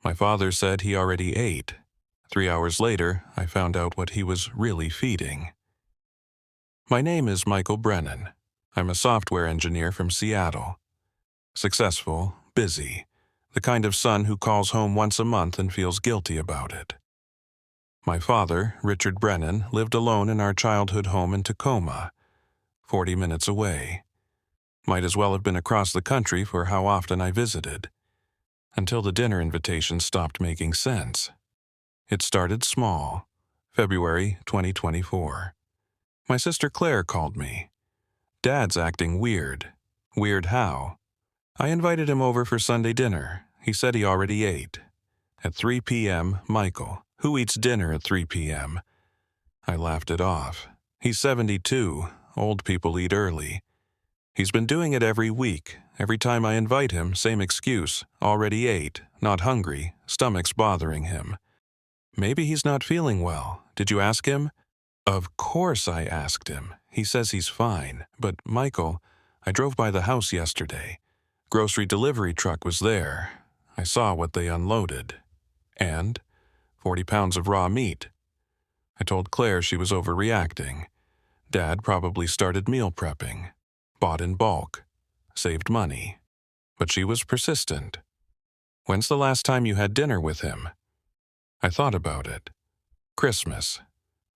My father said he already ate. 3 hours later, I found out what he was really feeding. My name is Michael Brennan. I'm a software engineer from Seattle. Successful, busy, the kind of son who calls home once a month and feels guilty about it. My father, Richard Brennan, lived alone in our childhood home in Tacoma, 40 minutes away. Might as well have been across the country for how often I visited, until the dinner invitation stopped making sense. It started small, February 2024. My sister Claire called me. Dad's acting weird. Weird how? I invited him over for Sunday dinner. He said he already ate. At 3 p.m., Michael, who eats dinner at 3 p.m.? I laughed it off. He's 72. Old people eat early. He's been doing it every week. Every time I invite him, same excuse. Already ate. Not hungry. Stomach's bothering him. Maybe he's not feeling well. Did you ask him? Of course I asked him. He says he's fine. But, Michael, I drove by the house yesterday. Grocery delivery truck was there. I saw what they unloaded. And 40 pounds of raw meat. I told Claire she was overreacting. Dad probably started meal prepping. Bought in bulk. Saved money. But she was persistent. When's the last time you had dinner with him? I thought about it. Christmas.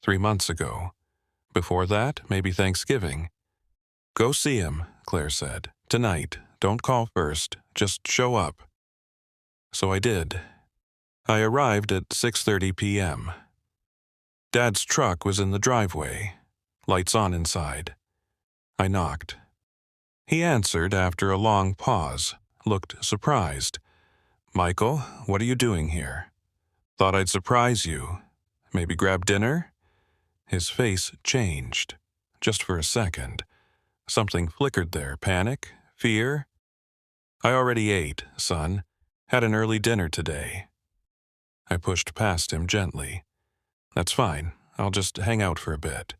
3 months ago. Before that, maybe Thanksgiving. Go see him, Claire said. Tonight. Don't call first. Just show up. So I did. I arrived at 6:30 p.m. Dad's truck was in the driveway. Lights on inside. I knocked. He answered after a long pause, looked surprised. Michael, what are you doing here? Thought I'd surprise you. Maybe grab dinner? His face changed. Just for a second. Something flickered there. Panic? Fear? I already ate, son. Had an early dinner today. I pushed past him gently. That's fine. I'll just hang out for a bit.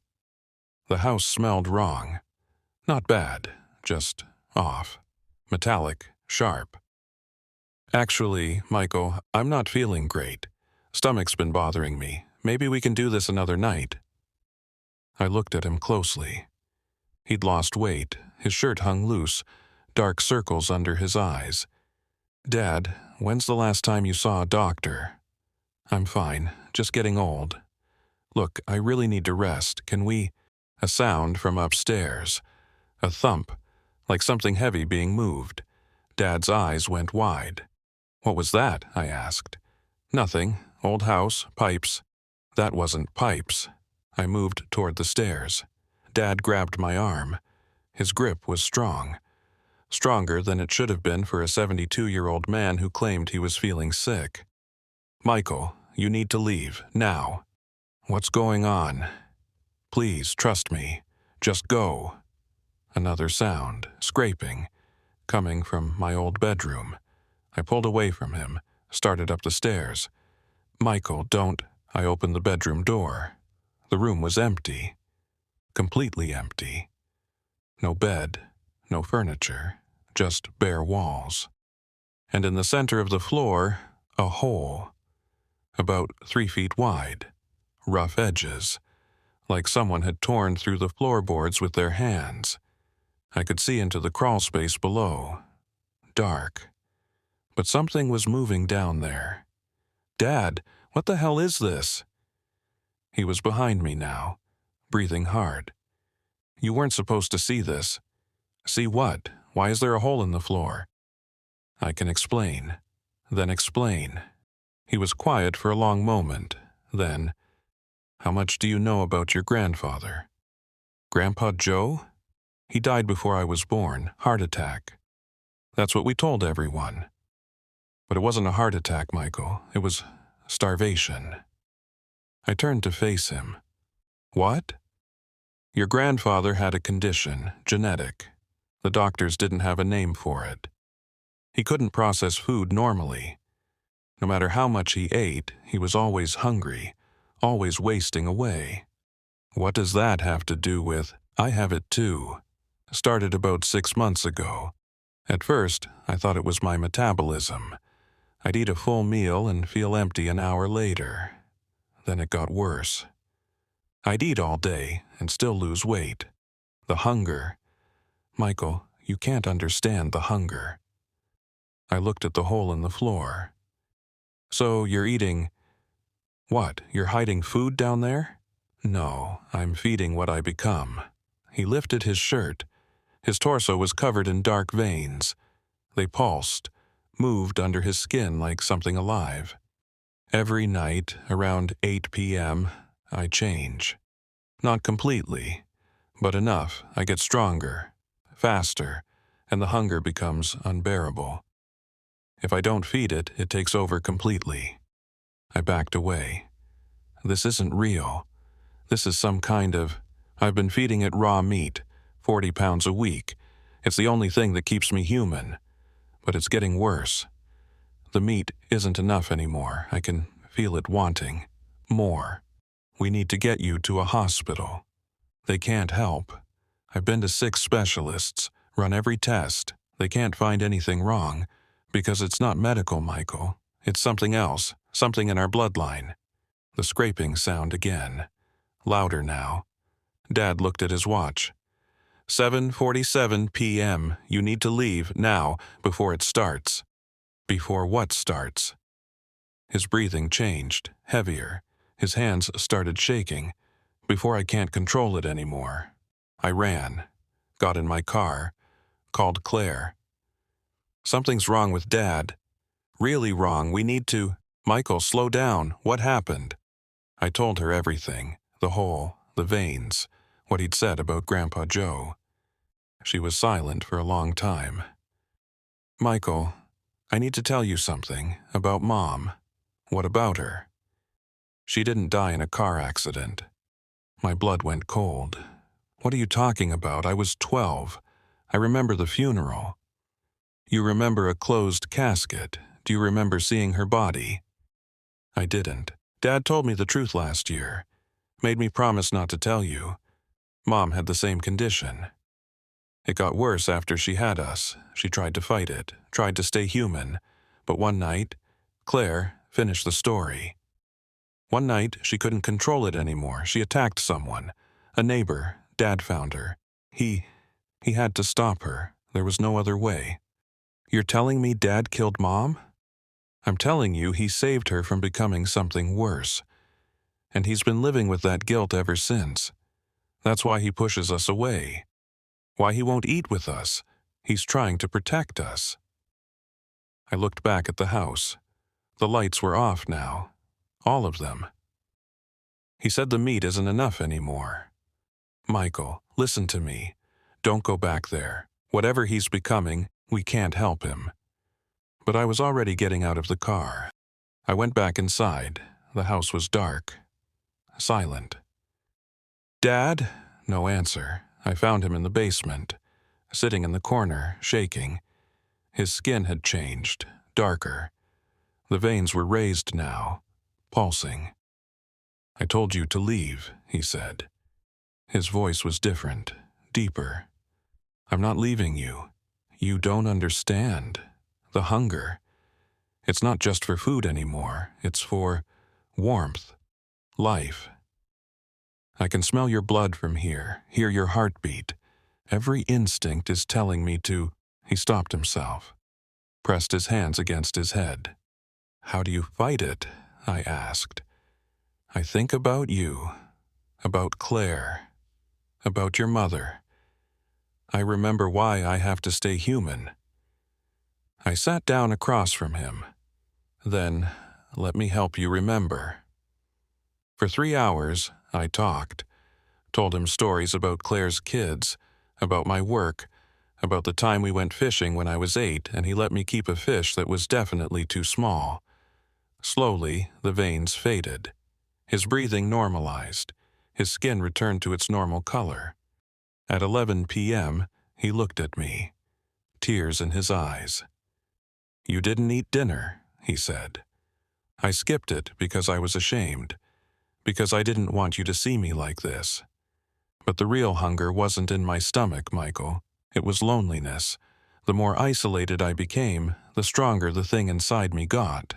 The house smelled wrong. Not bad, just off. Metallic, sharp. Actually, Michael, I'm not feeling great. Stomach's been bothering me. Maybe we can do this another night. I looked at him closely. He'd lost weight. His shirt hung loose, dark circles under his eyes. Dad, when's the last time you saw a doctor? I'm fine, just getting old. Look, I really need to rest. Can we? A sound from upstairs. A thump, like something heavy being moved. Dad's eyes went wide. What was that? I asked. Nothing. Old house, pipes. That wasn't pipes. I moved toward the stairs. Dad grabbed my arm. His grip was strong. Stronger than it should have been for a 72-year-old man who claimed he was feeling sick. Michael, you need to leave, now. What's going on? Please, trust me. Just go. Another sound, scraping, coming from my old bedroom. I pulled away from him, started up the stairs. Michael, don't. I opened the bedroom door. The room was empty. Completely empty. No bed, no furniture, just bare walls. And in the center of the floor, a hole. About 3 feet wide. Rough edges. Like someone had torn through the floorboards with their hands. I could see into the crawl space below. Dark. But something was moving down there. Dad, what the hell is this? He was behind me now, breathing hard. You weren't supposed to see this. See what? Why is there a hole in the floor? I can explain. Then explain. He was quiet for a long moment. Then, how much do you know about your grandfather? Grandpa Joe? He died before I was born, heart attack. That's what we told everyone. But it wasn't a heart attack, Michael. It was starvation. I turned to face him. What? Your grandfather had a condition, genetic. The doctors didn't have a name for it. He couldn't process food normally. No matter how much he ate, he was always hungry, always wasting away. What does that have to do with, I have it too. Started about 6 months ago. At first, I thought it was my metabolism. I'd eat a full meal and feel empty an hour later. Then it got worse. I'd eat all day and still lose weight. The hunger. Michael, you can't understand the hunger. I looked at the hole in the floor. So you're eating... What, you're hiding food down there? No, I'm feeding what I become. He lifted his shirt. His torso was covered in dark veins. They pulsed, moved under his skin like something alive. Every night, around 8 p.m., I change. Not completely, but enough. I get stronger, faster, and the hunger becomes unbearable. If I don't feed it, it takes over completely. I backed away. This isn't real. This is some kind of... I've been feeding it raw meat, 40 pounds a week. It's the only thing that keeps me human. But it's getting worse. The meat isn't enough anymore. I can feel it wanting more. We need to get you to a hospital. They can't help. I've been to 6 specialists, run every test. They can't find anything wrong, because it's not medical, Michael. It's something else, something in our bloodline. The scraping sound again. Louder now. Dad looked at his watch. 7:47 p.m. You need to leave now, before it starts. Before what starts? His breathing changed, heavier. His hands started shaking. Before I can't control it anymore. I ran, got in my car, called Claire. Something's wrong with Dad. Really wrong. We need to... Michael, slow down. What happened? I told her everything. The hole, the veins, what he'd said about Grandpa Joe. She was silent for a long time. Michael, I need to tell you something about Mom. What about her? She didn't die in a car accident. My blood went cold. What are you talking about? I was 12. I remember the funeral. You remember a closed casket. Do you remember seeing her body? I didn't. Dad told me the truth last year. Made me promise not to tell you. Mom had the same condition. It got worse after she had us. She tried to fight it, tried to stay human. But one night, Claire, finish the story. One night, she couldn't control it anymore. She attacked someone. A neighbor. Dad found her. He had to stop her. There was no other way. You're telling me Dad killed Mom? I'm telling you he saved her from becoming something worse. And he's been living with that guilt ever since. That's why he pushes us away. Why he won't eat with us. He's trying to protect us. I looked back at the house. The lights were off now. All of them. He said the meat isn't enough anymore. Michael, listen to me. Don't go back there. Whatever he's becoming, we can't help him. But I was already getting out of the car. I went back inside. The house was dark. Silent. Dad? No answer. I found him in the basement, sitting in the corner, shaking. His skin had changed, darker. The veins were raised now, pulsing. I told you to leave, he said. His voice was different, deeper. I'm not leaving you. You don't understand. The hunger. It's not just for food anymore. It's for warmth, life. I can smell your blood from here, hear your heartbeat. Every instinct is telling me to... He stopped himself, pressed his hands against his head. How do you fight it? I asked. I think about you, about Claire, about your mother. I remember why I have to stay human. I sat down across from him. Then, let me help you remember. For 3 hours, I talked, told him stories about Claire's kids, about my work, about the time we went fishing when I was 8 and he let me keep a fish that was definitely too small. Slowly, the veins faded. His breathing normalized. His skin returned to its normal color. At 11 p.m., he looked at me, tears in his eyes. You didn't eat dinner, he said. I skipped it because I was ashamed, because I didn't want you to see me like this. But the real hunger wasn't in my stomach, Michael. It was loneliness. The more isolated I became, the stronger the thing inside me got.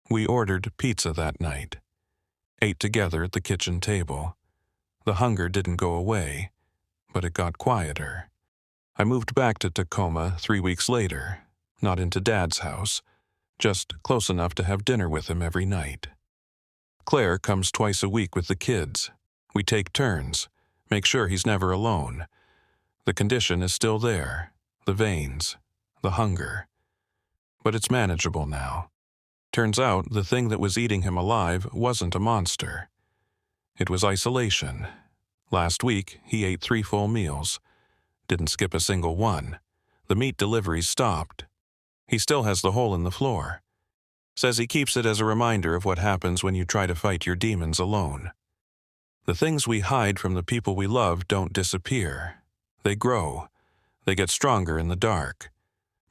We ordered pizza that night, ate together at the kitchen table. The hunger didn't go away, but it got quieter. I moved back to Tacoma 3 weeks later, not into Dad's house, just close enough to have dinner with him every night. Claire comes twice a week with the kids. We take turns, make sure he's never alone. The condition is still there, the veins, the hunger. But it's manageable now. Turns out the thing that was eating him alive wasn't a monster. It was isolation. Last week, he ate 3 full meals. Didn't skip a single one. The meat deliveries stopped. He still has the hole in the floor. Says he keeps it as a reminder of what happens when you try to fight your demons alone. The things we hide from the people we love don't disappear. They grow. They get stronger in the dark.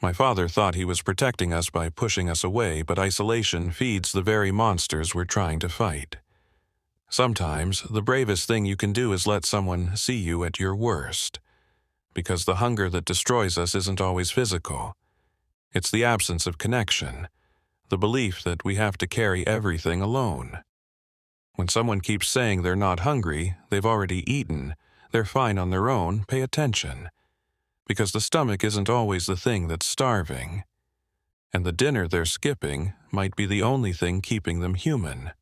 My father thought he was protecting us by pushing us away, but isolation feeds the very monsters we're trying to fight. Sometimes, the bravest thing you can do is let someone see you at your worst. Because the hunger that destroys us isn't always physical. It's the absence of connection, the belief that we have to carry everything alone. When someone keeps saying they're not hungry, they've already eaten, they're fine on their own, pay attention. Because the stomach isn't always the thing that's starving. And the dinner they're skipping might be the only thing keeping them human.